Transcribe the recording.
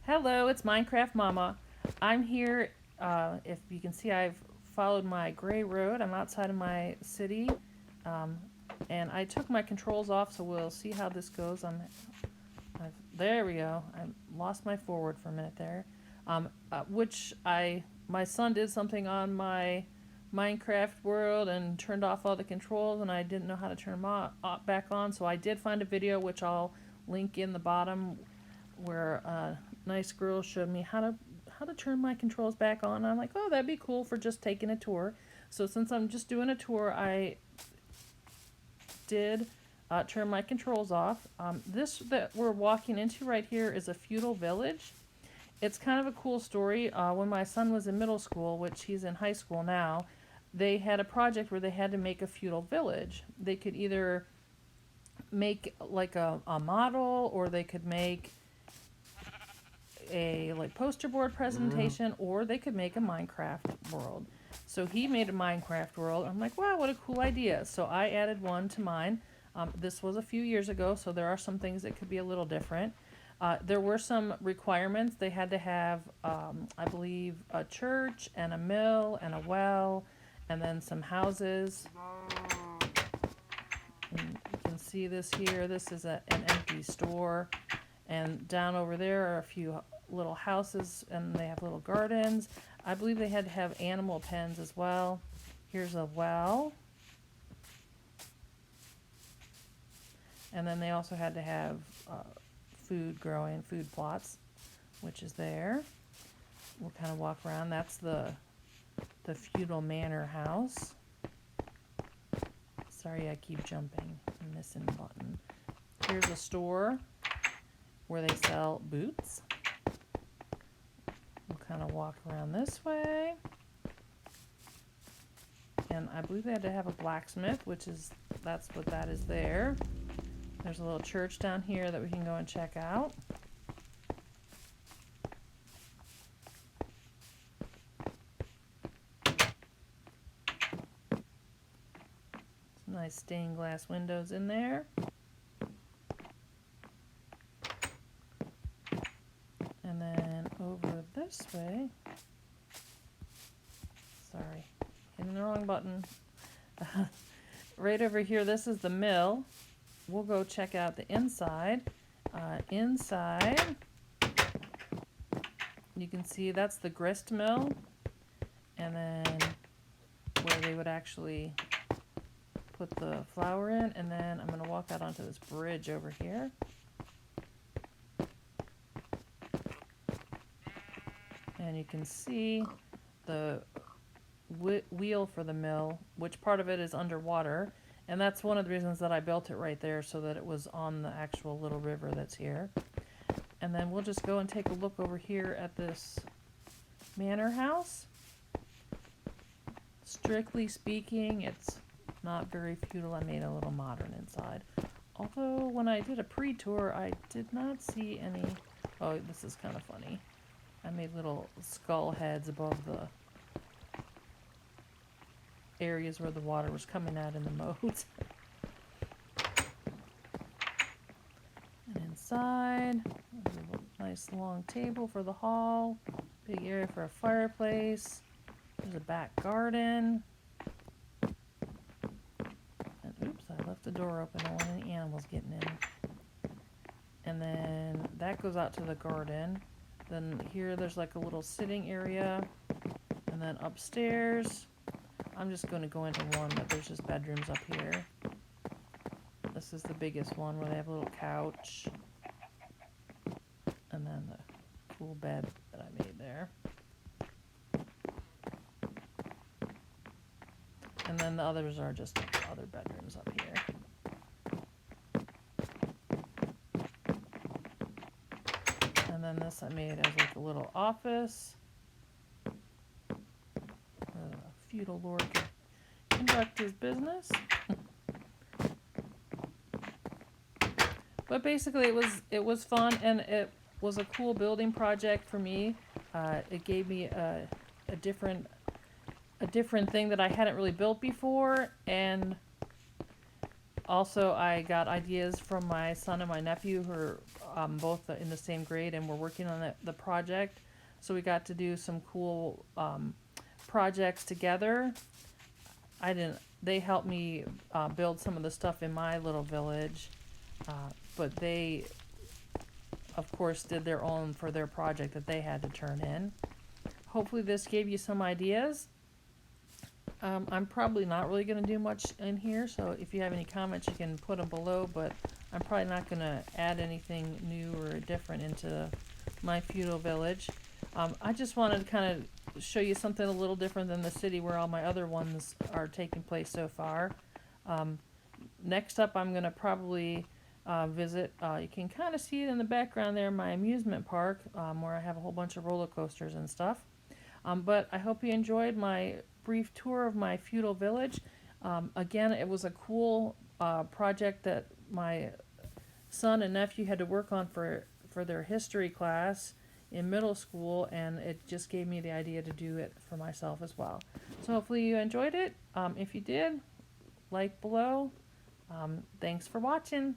Hello, it's Minecraft Mama. I'm here. If you can see, I've followed my gray road. I'm outside of my city, um, and I took my controls off, so we'll see how this goes. There we go. I lost my forward for a minute there, my son did something on my Minecraft world and turned off all the controls, and I didn't know how to turn them back on. So I did find a video which I'll link in the bottom where a nice girl showed me how to turn my controls back on. I'm like, oh, that'd be cool for just taking a tour. So since I'm just doing a tour, I did turn my controls off. This that we're walking into right here is a feudal village. It's kind of a cool story. When my son was in middle school, which he's in high school now, they had a project where they had to make a feudal village. They could either make like a model, or they could make a like poster board presentation, or they could make a Minecraft world. So he made a Minecraft world. I'm like, wow, what a cool idea. So I added one to mine. This was a few years ago, so there are some things that could be a little different. There were some requirements. They had to have, I believe, a church and a mill and a well, and then some houses. And you can see this here. This is an empty store. And down over there are a few little houses, and they have little gardens. I believe they had to have animal pens as well. Here's a well. And then they also had to have food plots, which is there. We'll kind of walk around. That's the feudal manor house. Sorry, I keep jumping. I'm missing a button. Here's a store where they sell boots. We'll kind of walk around this way. And I believe they had to have a blacksmith, that's what that is there. There's a little church down here that we can go and check out. Some nice stained glass windows in there. And then over this way, sorry, hitting the wrong button. Right over here, this is the mill. We'll go check out the inside. Inside, you can see that's the grist mill, and then where they would actually put the flour in. And then I'm going to walk out onto this bridge over here. And you can see the wheel for the mill, which part of it is underwater. And that's one of the reasons that I built it right there, so that it was on the actual little river that's here. And then we'll just go and take a look over here at this manor house. Strictly speaking, it's not very feudal. I made a little modern inside. Although when I did a pre-tour, I did not see any... Oh, this is kind of funny. I made little skull heads above the areas where the water was coming out in the moat. And inside, there's a nice long table for the hall, big area for a fireplace. There's a back garden. And oops, I left the door open. I don't want any animals getting in. And then that goes out to the garden. Then here there's like a little sitting area. And then upstairs, I'm just going to go into one, but there's just bedrooms up here. This is the biggest one where they have a little couch. And then the cool bed that I made there. And then the others are just other bedrooms up here. And then this I made as like a little office. Feudal lord could conduct his business. But basically it was fun, and it was a cool building project for me. It gave me a different thing that I hadn't really built before, and Also, I got ideas from my son and my nephew who are both in the same grade, and we're working on the project. So we got to do some cool projects together. I didn't. They helped me build some of the stuff in my little village, but they, of course, did their own for their project that they had to turn in. Hopefully, this gave you some ideas. I'm probably not really going to do much in here, so if you have any comments, you can put them below, but I'm probably not going to add anything new or different into my feudal village. I just wanted to kind of show you something a little different than the city where all my other ones are taking place so far. Next up, I'm going to probably visit, you can kind of see it in the background there, my amusement park, where I have a whole bunch of roller coasters and stuff. But I hope you enjoyed my brief tour of my feudal village. Again, it was a cool project that my son and nephew had to work on for their history class in middle school, and it just gave me the idea to do it for myself as well. So hopefully you enjoyed it. If you did, like below. Thanks for watching.